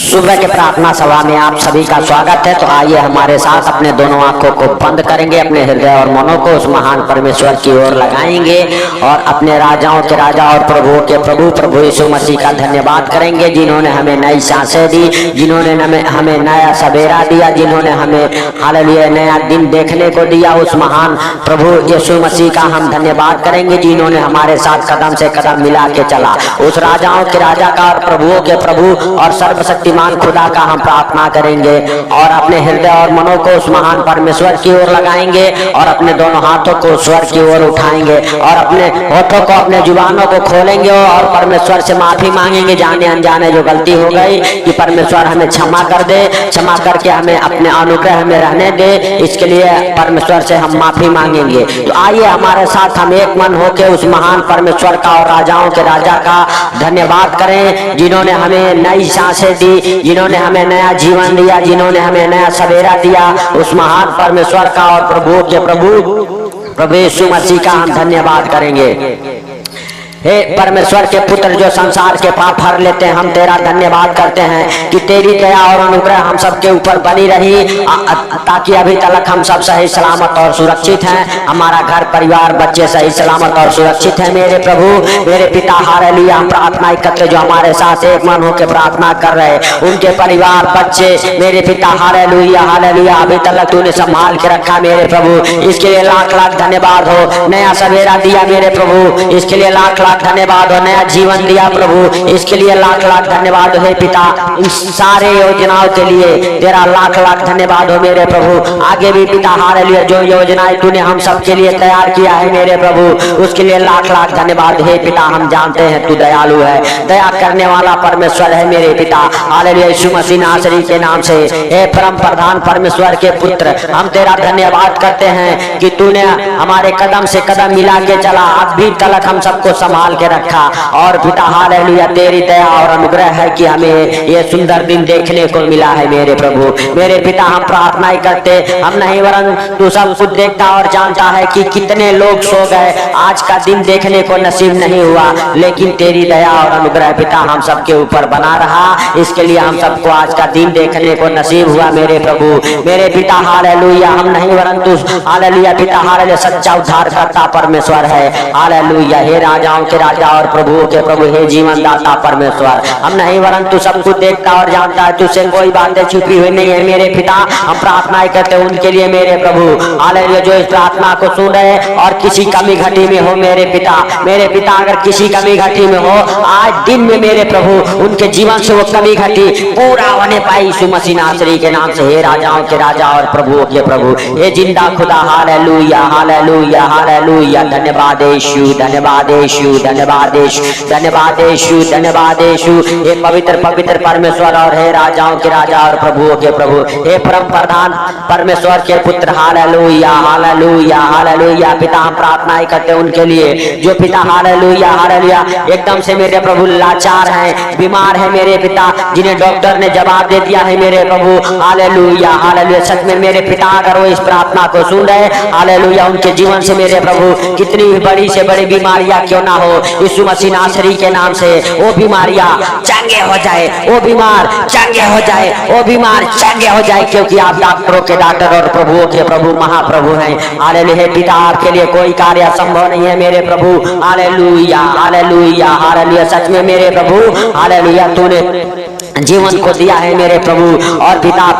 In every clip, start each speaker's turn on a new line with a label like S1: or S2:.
S1: सुबह के प्रार्थना सभा में आप सभी का स्वागत है। तो आइए हमारे साथ अपने दोनों आंखों को बंद करेंगे, अपने हृदय और मनों को उस महान परमेश्वर की ओर लगाएंगे और अपने राजाओं के राजा और प्रभुओं के प्रभु प्रभु यीशु मसीह का धन्यवाद करेंगे, जिन्होंने हमें नई सांसें दी, जिन्होंने हमें नया सवेरा दिया, जिन्होंने हमें हालेलुया नया दिन देखने को दिया। उस महान प्रभु यीशु मसीह का हम धन्यवाद करेंगे, जिन्होंने हमारे साथ कदम से कदम मिला के चला। उस राजाओं के राजा का और प्रभुओं के प्रभु और सर्वशक्तिमान खुदा का हम प्रार्थना करेंगे और अपने हृदय और मनों को उस महान परमेश्वर की ओर लगाएंगे और अपने दोनों हाथों को स्वर की ओर उठाएंगे और अपने होठों को, अपने जुबानों को खोलेंगे और परमेश्वर से माफी मांगेंगे, जाने अनजाने जो गलती हो गई, कि परमेश्वर हमें क्षमा कर दे, क्षमा करके हमें अपने अनुग्रह में रहने दे। इसके लिए परमेश्वर से हम माफी मांगेंगे। तो आइए हमारे साथ हम एक मन होकर उस महान परमेश्वर का और राजाओं के राजा का धन्यवाद करें, जिन्होंने हमें नई सांसें दी, जिन्होंने हमें नया जीवन दिया, जिन्होंने हमें नया सवेरा दिया। उस महान परमेश्वर का और प्रभु के प्रभु यीशु मसीह का हम धन्यवाद करेंगे। हे परमेश्वर के पुत्र जो संसार के पाप हर लेते हैं, हम तेरा धन्यवाद करते हैं कि तेरी दया और अनुग्रह हम सबके ऊपर बनी रही, ताकि अभी तक हम सब सही सलामत और सुरक्षित हैं। हमारा घर परिवार बच्चे सही सलामत और सुरक्षित हैं। मेरे प्रभु मेरे पिता हालेलुया, हम प्रार्थना करते जो हमारे साथ एक मन होकर प्रार्थना कर रहे, उनके परिवार बच्चे मेरे पिता हालेलुया हालेलुया अभी तक तूने संभाल के रखा मेरे प्रभु, इसके लिए लाख लाख धन्यवाद हो। नया सवेरा दिया मेरे प्रभु, इसके लिए लाख धन्यवाद हो। नया जीवन दिया प्रभु, इसके लिए लाख लाख धन्यवाद हो। पिता इन सारे योजनाओं के लिए तेरा लाख लाख धन्यवाद हो मेरे प्रभु। आगे भी पिता हालेलुया जो योजनाएं तूने हम सबके लिए तैयार किया है मेरे प्रभु, उसके लिए लाख लाख धन्यवाद है पिता। हम जानते हैं तू दयालु है, दया करने वाला परमेश्वर है मेरे पिता हालेलुया। यीशु मसीह नासरी के नाम से हे परम प्रधान परमेश्वर के पुत्र, हम तेरा धन्यवाद करते हैं कि तूने हमारे कदम से कदम मिला के चला, अभी तक हम सबको संभाल के रखा। और पिता हालेलुया तेरी दया और अनुग्रह है कि हमें ये सुंदर दिन देखने को मिला है मेरे प्रभु। मेरे पिता हम प्रार्थना करते, हम नहीं वरन तू सब कुछ देखता और जानता है कि कितने लोग सो गए, आज का दिन देखने को नसीब नहीं हुआ, लेकिन तेरी दया और अनुग्रह पिता हम सबके ऊपर बना रहा, इसके लिए हम सबको आज का दिन देखने को नसीब हुआ मेरे प्रभु। मेरे पिता हालेलुया हम नहीं वरन तू हालेलुया पिता हालेलुया सच्चा उद्धार करता परमेश्वर है हालेलुया। हे राजाओं के राजा और प्रभुओं के प्रभु, हे जीवन दाता परमेश्वर, हम नहीं वरन तू सब कुछ देखता और जानता है, तुझसे कोई बातें छुपी हुई नहीं है मेरे पिता। हम प्रार्थना करते हैं उनके लिए मेरे प्रभु हालेलुया जो इस प्रार्थना को सुन रहे और किसी कमी घटी में हो मेरे पिता। मेरे पिता अगर किसी कमी घटी में हो, आज दिन में मेरे प्रभु उनके जीवन से वो कमी घटी पूरा होने पाई यीशु मसीह नासरी के नाम से। हे राजाओं के राजा और प्रभुओं के प्रभु, हे जिंदा खुदा हालेलुया हालेलुया हालेलुया। धन्यवाद यीशु, धन्यवाद यीशु, धन्यवाद यीशु, धन्यवाद यीशु, धन्यवाद यीशु। हे पवित्र पवित्र परमेश्वर और हे राजाओं के राजा और प्रभुओं के प्रभु, हे परम प्रधान परमेश्वर के पुत्र हालेलुया हालेलुया हालेलुया। पिता हम प्रार्थना करते हैं उनके लिए जो पिता हालेलुया हालेलुया एकदम से मेरे प्रभु लाचार हैं, बीमार है मेरे पिता, जिन्हें डॉक्टर ने जवाब दे दिया है मेरे प्रभु हालेलुया हालेलुया। सच में मेरे पिता अगर वो इस प्रार्थना को सुन रहे हालेलुया, उनके जीवन से मेरे प्रभु कितनी बड़ी से बड़ी बीमारियां क्यों ना हो, यीशु मसीह नासरी के नाम से वो बीमारियां चंगे हो जाए, वो बीमार चंगे हो जाए, वो बीमार चंगे हो जाए, क्योंकि आप डॉक्टरों के डॉक्टर और प्रभुओं के प्रभु महाप्रभु हैं हालेलुया। पिता आपके लिए कोई कार्य असंभव नहीं है मेरे प्रभु हालेलुया हालेलुया हालेलुया। सच में मेरे प्रभु हालेलुया तूने जीवन को दिया है मेरे प्रभु, और पिता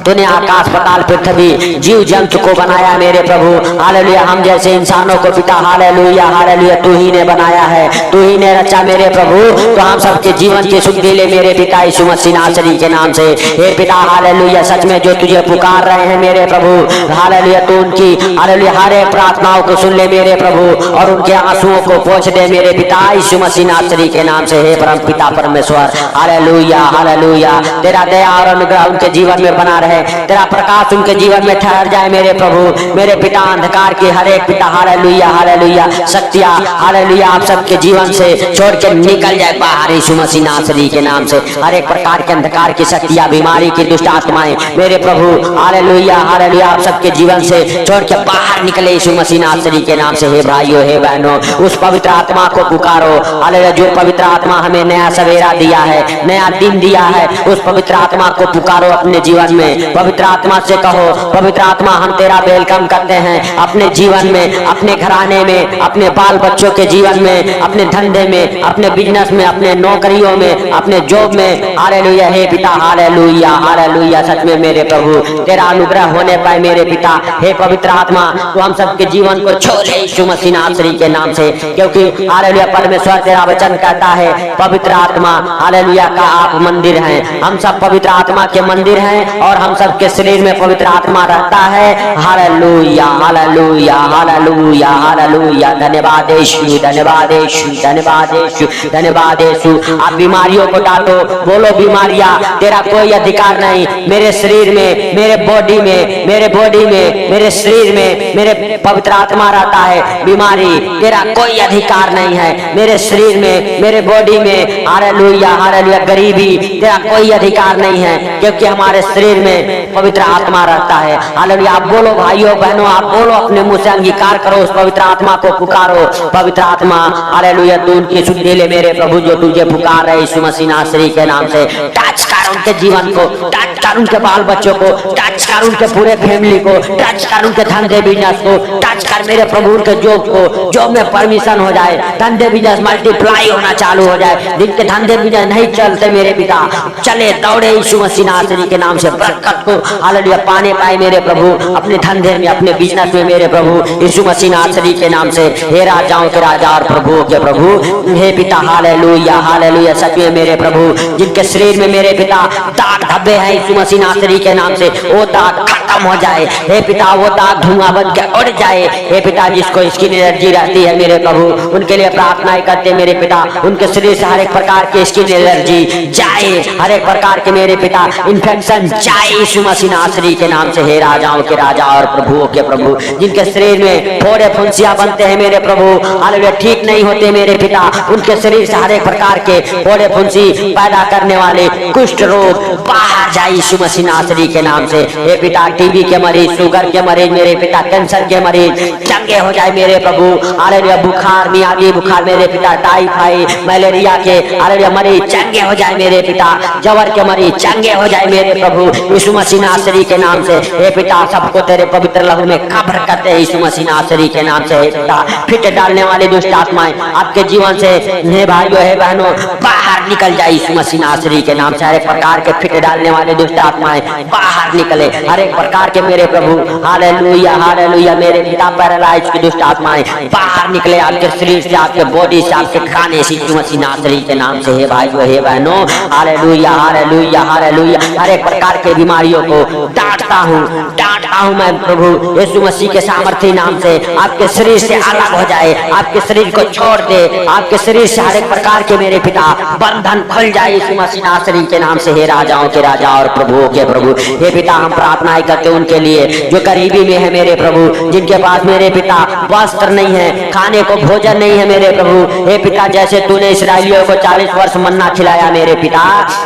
S1: तूने आकाश पाताल पृथ्वी जीव जंतु को बनाया मेरे प्रभु हालेलुया। हम जैसे इंसानों को पिता हालेलुया हालेलुया तू ही ने बनाया है, तू ही ने रचा मेरे प्रभु। तो हम सबके जीवन की सुख दिले मेरे पिता यीशु मसीह नासरी के नाम से। हे पिता हालेलुया सच में जो तुझे पुकार रहे हैं मेरे प्रभु हालेलुया, तू उनकी हालेलुया हर एक प्रार्थनाओं को सुन ले मेरे प्रभु और उनके आंसुओं को पोंछ दे मेरे पिता यीशु मसीह नासरी के नाम से। हे परम पिता परमेश्वर हालेलुया हालेलुया, तेरा दया और अनुग्रह उनके जीवन में बना रहे है, तेरा प्रकाश उनके जीवन में ठहर जाए मेरे प्रभु। मेरे पिता अंधकार की हर एक पिता हालेलुया हालेलुया शक्तियां हालेलुया आप सबके जीवन से छोड़ के निकल जाए बाहर यीशु मसीह नासरी के नाम से। हर एक प्रकार के अंधकार की शक्तियां, बीमारी की दुष्ट आत्माएं मेरे प्रभु हालेलुया हालेलुया आप सबके जीवन से छोड़ के बाहर निकले यीशु मसीह नासरी के नाम से। हे भाइयों हे बहनों, उस पवित्र आत्मा को पुकारो हालेलुया, जो पवित्र आत्मा हमें नया सवेरा दिया है, नया दिन दिया है, उस पवित्र आत्मा को पुकारो अपने जीवन में। पवित्र आत्मा से कहो, पवित्र आत्मा हम तेरा वेलकम करते हैं अपने जीवन में, अपने घराने में, अपने बाल बच्चों के जीवन में, अपने धंधे में, अपने बिजनेस में, अपने नौकरियों में, अपने जॉब में। हालेलुया हे पिता हालेलुया हालेलुया। सच में मेरे प्रभु तेरा अनुग्रह होने पाए मेरे पिता। हे पवित्र आत्मा तो हम सबके जीवन को छोड़े यीशु मसीह नासरी के नाम से, क्योंकि हालेलुया परमेश्वर तेरा वचन कहता है पवित्र आत्मा हालेलुया का आप मंदिर हैं। हम सब पवित्र आत्मा के मंदिर हैं और हम सबके शरीर में पवित्र आत्मा रहता है। Hallelujah hallelujah hallelujah hallelujah. धन्यवाद यीशु धन्यवाद यीशु धन्यवाद यीशु धन्यवाद यीशु। आप बीमारियों को डांटो, बोलो बीमारियां तेरा कोई अधिकार नहीं मेरे शरीर में, मेरे बॉडी में, मेरे बॉडी में, मेरे शरीर में मेरे पवित्र आत्मा रहता है। बीमारी तेरा कोई अधिकार नहीं है मेरे शरीर में, मेरे बॉडी में। Hallelujah hallelujah. गरीबी तेरा कोई अधिकार नहीं है, क्योंकि हमारे शरीर में पवित्र आत्मा रहता है। हालेलुया। आप बोलो भाइयों बहनों, आप बोलो अपने मुंह से अंगीकार करो, उस पवित्र आत्मा को पुकारो। पवित्र आत्मा हालेलुया तू उनकी सुधि ले मेरे प्रभु, जो तुझे पुकार रहे यीशु मसीह नासरी के नाम से। टच कर उनके जीवन को, टच कर उनके बाल बच्चों को, टच कर उनके पूरे फैमिली को, टच कर उनके धंधे बिजनेस को, टच कर मेरे प्रभु उनके जॉब को, जॉब में परमिशन हो जाए, धंधे बिजनेस मल्टीप्लाई होना चालू हो जाए। जिनके धंधे बिजनेस नहीं चलते मेरे पिता चले दौड़े यीशु मसीह नासरी के नाम से। बरकत को हालेलुया पाने पाए मेरे प्रभु अपने धंधे में, अपने बिजनेस में मेरे प्रभु यीशु मसीह नासरी के नाम से। हे राजाओं के राजा और प्रभुओं के प्रभु हे पिता हालेलुया हालेलुया। सच में मेरे प्रभु जिनके शरीर में मेरे पिता दाग धब्बे हैं यीशु मसीह नासरी के नाम से, वो दाग खत्म हो जाए। हे पिता वो दाग धुआं बन के उड़ जाए। हे पिता जिसको स्किन एलर्जी रहती है मेरे प्रभु उनके लिए प्रार्थनाएं करते मेरे पिता, उनके शरीर से हर एक प्रकार की स्किन एलर्जी जाए, हर एक प्रकार के मेरे पिता इन्फेक्शन जाए यीशु मसीह नासरी के नाम से। हे राजाओं के राजा और प्रभुओं के प्रभु जिनके शरीर में फोड़े फुंसियां बनते हैं मेरे प्रभु हालेलुया ठीक नहीं होते मेरे पिता, उनके शरीर से हर एक प्रकार के फोड़े फुंसी पैदा करने वाले कुष्ठ रोग बाहर जाए यीशु मसीह नासरी के नाम से। हे पिता टीबी के मरीज, शुगर के मरीज मेरे पिता, कैंसर के मरीज चंगे हो जाए मेरे प्रभु हालेलुया। बुखार मियागी बुखार मेरे पिता, टाइफाइड मलेरिया के हालेलुया मरीज चंगे हो जाए मेरे पिता, जवर के मरीज चंगे हो जाए मेरे प्रभु यीशु मसीह नासरी के नाम से। हे पिता सबको तेरे पवित्र लहू में कब्र करते हैं यीशु मसीह नासरी के नाम से। हे पिता फिट डालने वाली दुष्ट आत्माएं आपके जीवन से हे भाइयों हे बहनों बाहर निकल जाए यीशु मसीह नासरी के नाम से। हर एक प्रकार के फिट डालने वाले दुष्ट आत्माएं बाहर निकले, हर एक प्रकार के मेरे प्रभु हालेलुया हालेलुया। मेरे पिता पैरालाइज की दुष्ट आत्माएं बाहर निकले आपके शरीर से, आपके बॉडी से, आपके खाने से यीशु मसीह नासरी के नाम से। हे भाइयों हे बहनों हालेलुया हालेलुया हालेलुया। हर एक प्रकार के बीमारियों को डांटता हूँ मैं प्रभु यीशु मसीह के सामर्थ्य नाम से। आपके शरीर से अलग हो जाए, आपके शरीर को छोड़ दे, आपके शरीर से हर एक प्रकार के मेरे पिता बंधन खुल जाए यीशु मसीह नासरी के नाम से। हे राजाओं के राजा और प्रभुओं के प्रभु हे पिता हम प्रार्थनाएं करते उनके लिए जो गरीबी में है मेरे प्रभु, जिनके पास मेरे पिता वस्त्र नहीं है, खाने को भोजन नहीं है मेरे प्रभु। हे पिता जैसे तूने इस्राएलियों को 40 वर्ष मन्ना खिलाया मेरे पिता,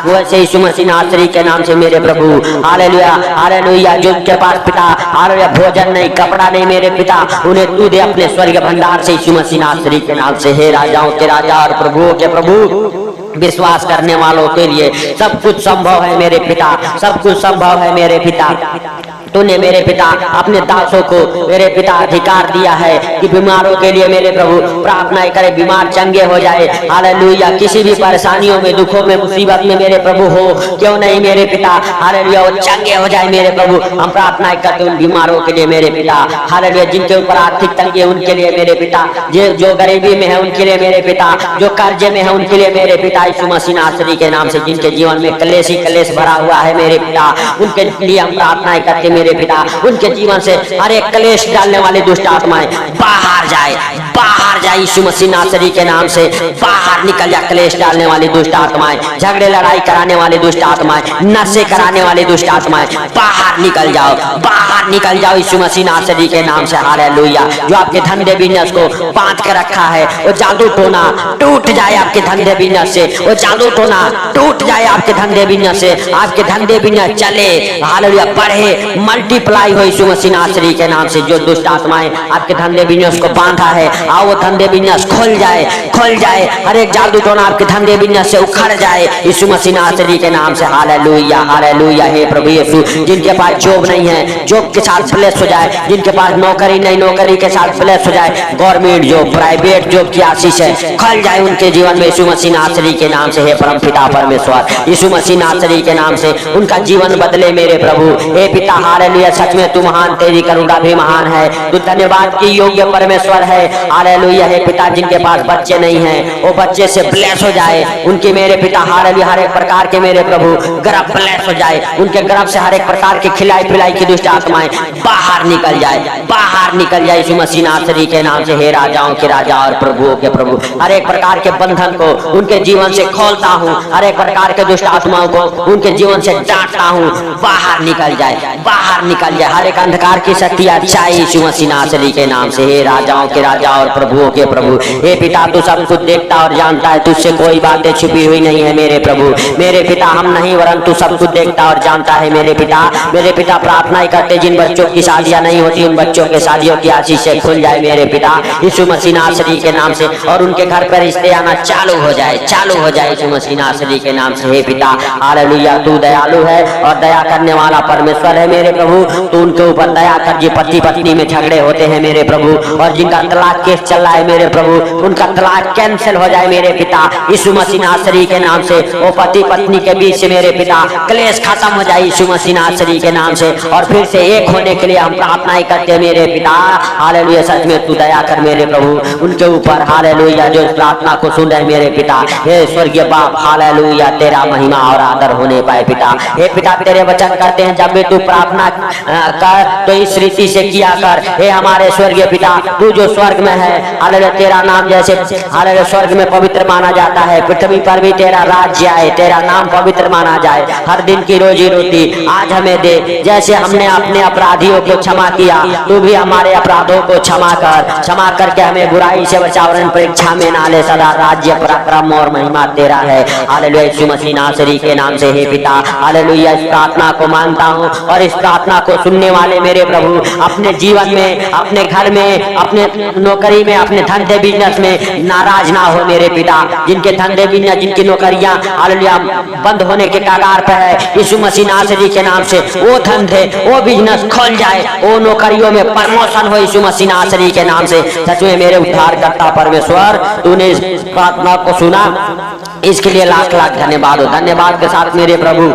S1: वैसे यीशु मसीह नासरी के नाम से मेरे प्रभु हालेलुया हालेलुया। जो उनके पास पिता हालेलुया भोजन नहीं, कपड़ा नहीं मेरे पिता, उन्हें तू दे अपने स्वर्ग भंडार से यीशु मसीह नासरी के नाम से। हे राजाओं के राजा और प्रभुओं के प्रभु विश्वास करने वालों के लिए सब कुछ संभव है मेरे पिता, सब कुछ संभव है मेरे पिता। तूने मेरे पिता अपने दासों को मेरे पिता अधिकार दिया है कि बीमारों के लिए मेरे प्रभु प्रार्थना करे, बीमार चंगे हो जाए हालेलुया। किसी भी परेशानियों में, दुखों में, मुसीबत में मेरे प्रभु हो क्यों नहीं मेरे पिता हालेलुया वो चंगे हो जाए मेरे प्रभु। हम प्रार्थना करते उन बीमारों के लिए मेरे पिता हालेलुया, जिनके ऊपर आर्थिक तंगी है उनके लिए मेरे पिता, जो गरीबी में है उनके लिए मेरे पिता, जो कर्जे में है उनके लिए मेरे पिता यीशु मसीह नासरी के नाम से। जिनके जीवन में कलेश ही कलेश भरा हुआ है मेरे पिता, उनके लिए हम प्रार्थना करते मेरे पिता उनके जीवन से हर एक क्लेश डालने वाली दुष्ट आत्माएं बाहर जाए, बाहर जाए यीशु मसीह नासरी के नाम से बाहर निकल जा। क्लेश डालने वाली दुष्ट आत्माएं, झगड़े लड़ाई कराने वाली दुष्ट आत्माएं, नशे कराने वाली दुष्ट आत्माएं बाहर निकल जाओ, बाहर निकल जाओ यीशु मसीह नासरी के नाम से। हालेलुया। जो आपके धंधे बिजनेस को बांध के रखा है वो जादू टोना टूट जाए आपके धंधे बिजनेस से, वो जादू टोना टूट जाए आपके धंधे बिजनेस से, आपके धंधे बिजनेस चले, हालेलुया, बढ़े, मल्टीप्लाई हो यीशु मसीह नासरी के नाम से। जो दुष्ट आत्माएं आपके धंधे बिजनेस को बांधा है, आओ वो धंधे बिजनेस खुल जाए, खुल जाए, हर एक जादू टोना आपके धंधे बिजनेस से उखड़ जाए यीशु मसीह नासरी के नाम से। Hallelujah, hallelujah. हे प्रभु यीशु, जिनके पास जॉब नहीं है जॉब के साथ ब्लेस हो जाए, जिनके पास नौकरी नहीं नौकरी के साथ ब्लेस हो जाए, गवर्नमेंट जॉब, प्राइवेट जॉब की आशीष है खुल जाए उनके जीवन में यीशु मसीह नासरी के नाम से। हे परम पिता परमेश्वर, यीशु मसीह नासरी के नाम से उनका जीवन बदले मेरे प्रभु। हे पिता, हालेलुया, सच में तू महान, तेरी करुणा भी महान है, तू धन्यवाद की योग्य परमेश्वर है। हालेलुया। हे पिता, जिनके पास बच्चे नहीं हैं वो बच्चे से ब्लेस हो जाए उनके मेरे पिता। हालेलुया, हर एक प्रकार के मेरे प्रभु गर्भ ब्लेस हो जाए, उनके गर्भ से हर एक प्रकार के खिलाई पिलाई की दुष्ट आत्माएं बाहर निकल जाए, बाहर निकल जाए यीशु मसीह नासरी के नाम से। हे राजाओं के राजा और प्रभुओं के प्रभु, हर एक प्रकार के बंधन को उनके जीवन से खोलता हूँ, हर एक प्रकार के दुष्ट आत्माओं को उनके जीवन से डांटता हूँ, बाहर निकल जाए, बाहर निकल जाए हर एक अंधकार की शक्ति अच्छाई यीशु मसीह नासरी के नाम से। हे राजाओं के राजा और प्रभुओं के प्रभु, हे पिता, तू सब कुछ देखता और जानता है, तुझसे कोई बातें छिपी हुई नहीं है मेरे प्रभु। मेरे पिता, हम नहीं वरन तू सब कुछ देखता और जानता है मेरे पिता। मेरे पिता, प्रार्थना ही करते जिन बच्चों की शादियां नहीं होती उन बच्चों के शादियों की आशीष से खुल जाए मेरे पिता यीशु मसीह नासरी के नाम से, और उनके घर पर रिश्ते आना चालू हो जाए, चालू हो जाए यीशु मसीह नासरी के नाम से। हे पिता, हालेलुया, तू दयालु है और दया करने वाला परमेश्वर है मेरे प्रभु। तू उनके ऊपर दया कर, जी पति पत्नी में झगड़े होते हैं मेरे प्रभु, और जिनका तलाक केस चल रहा है मेरे प्रभु, उनका तलाक कैंसिल हो जाए मेरे पिता यीशु मसीह नासरी के नाम से। वो पति पत्नी के बीच से मेरे पिता क्लेश खत्म हो जाए यीशु मसीह नासरी के नाम से, और फिर से एक होने के लिए हम प्रार्थनाएं करते हैं मेरे पिता। हालेलुया, सच में तू दया कर मेरे प्रभु उनके ऊपर। हालेलुया, जो इस प्रार्थना को सुन रहे मेरे पिता, हे स्वर्गीय बाप, हालेलुया, तेरा महिमा और आदर होने पाए पिता। हे पिता, तेरे वचन करते हैं जब भी तू प्रार्थना कर तो इस रीति से किया कर। हे हमारे स्वर्गीय पिता, तू जो स्वर्ग में है, हालेलुया, तेरा नाम जैसे हालेलुया स्वर्ग में पवित्र माना जाता है, पृथ्वी पर भी तेरा राज्य आए, तेरा नाम पवित्र माना जाए। हर दिन की रोजी रोटी आज हमें दे, जैसे हमने अपने अपराधियों को क्षमा किया तू भी हमारे अपराधों को क्षमा कर, क्षमा करके हमें बुराई से बचा, और परीक्षा में ना ले, सदा राज्य पराक्रम और महिमा तेरा है। हालेलुया, यीशु मसीह नासरी के नाम से। हे पिता, हालेलुया, इस प्रार्थना को मानता हूँ, और इस प्रार्थना को सुनने वाले मेरे प्रभु अपने जीवन में, अपने घर में, अपने नौकरी में, अपने धंधे बिजनेस में नाराज ना हो मेरे पिता। जिनके धंधे बिजनेस, जिनकी नौकरियां हालेलुया बंद होने के कगार पर है, यीशु मसीह नासरी के नाम से वो धंधे, वो बिजनेस खुल जाए, वो नौकरियों में प्रमोशन हो यीशु मसीह नासरी के नाम से। सच में मेरे उद्धारकर्ता परमेश्वर, तूने इस प्रार्थना को सुना, इसके लिए लाख लाख धन्यवाद हो। धन्यवाद के साथ मेरे प्रभु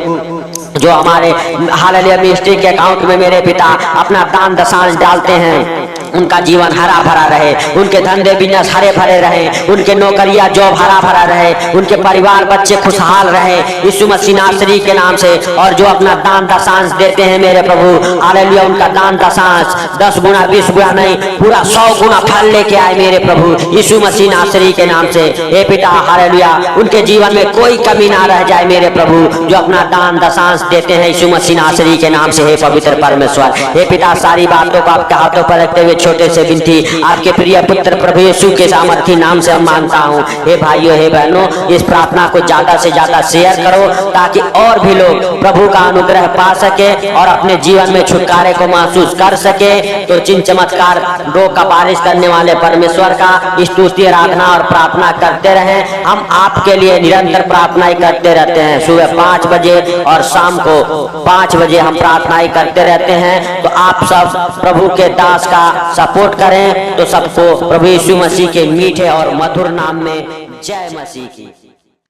S1: जो हमारे हालेलुया मिनिस्ट्री के अकाउंट में मेरे पिता अपना दान दशांश डालते हैं, उनका जीवन हरा भरा रहे, उनके धंधे बिजनेस हरे भरे रहे, उनके नौकरियां जॉब हरा भरा रहे, उनके परिवार बच्चे खुशहाल रहे यीशु मसीह नासरी के नाम से। और जो अपना दान दशांश देते हैं मेरे प्रभु, हालेलुया, उनका दान दशांश 10 गुना 20 गुना नहीं, पूरा 100 गुना फल लेके आए मेरे प्रभु यीशु मसीह नासरी के नाम से। हे पिता, हालेलुया, उनके जीवन में कोई कमी ना रह जाए मेरे प्रभु, जो अपना दान दशांश देते हैं यीशु मसीह नासरी के नाम से। हे पवित्र परमेश्वर, हे पिता, सारी बातों को आपके हाथों पर रखते हुए छोटे से विनती आपके प्रिय पुत्र प्रभु यीशु के सामर्थी नाम से हम मांगता हूँ। हे भाइयों, हे बहनों, इस प्रार्थना को ज्यादा से ज्यादा शेयर करो ताकि और भी लोग प्रभु का अनुग्रह पा सके और अपने जीवन में छुटकारे को महसूस कर सके। तो चिन्ह चमत्कार रोग का बारिश करने वाले परमेश्वर का स्तुति, आराधना और प्रार्थना करते रहें। हम आपके लिए निरंतर प्रार्थनाएं करते रहते हैं। सुबह 5 बजे और शाम को 5 बजे हम प्रार्थनाएं करते रहते हैं। तो आप सब प्रभु के दास का सपोर्ट करें। तो सबको प्रभु यीशु मसीह के मीठे और मधुर नाम में जय मसीह की।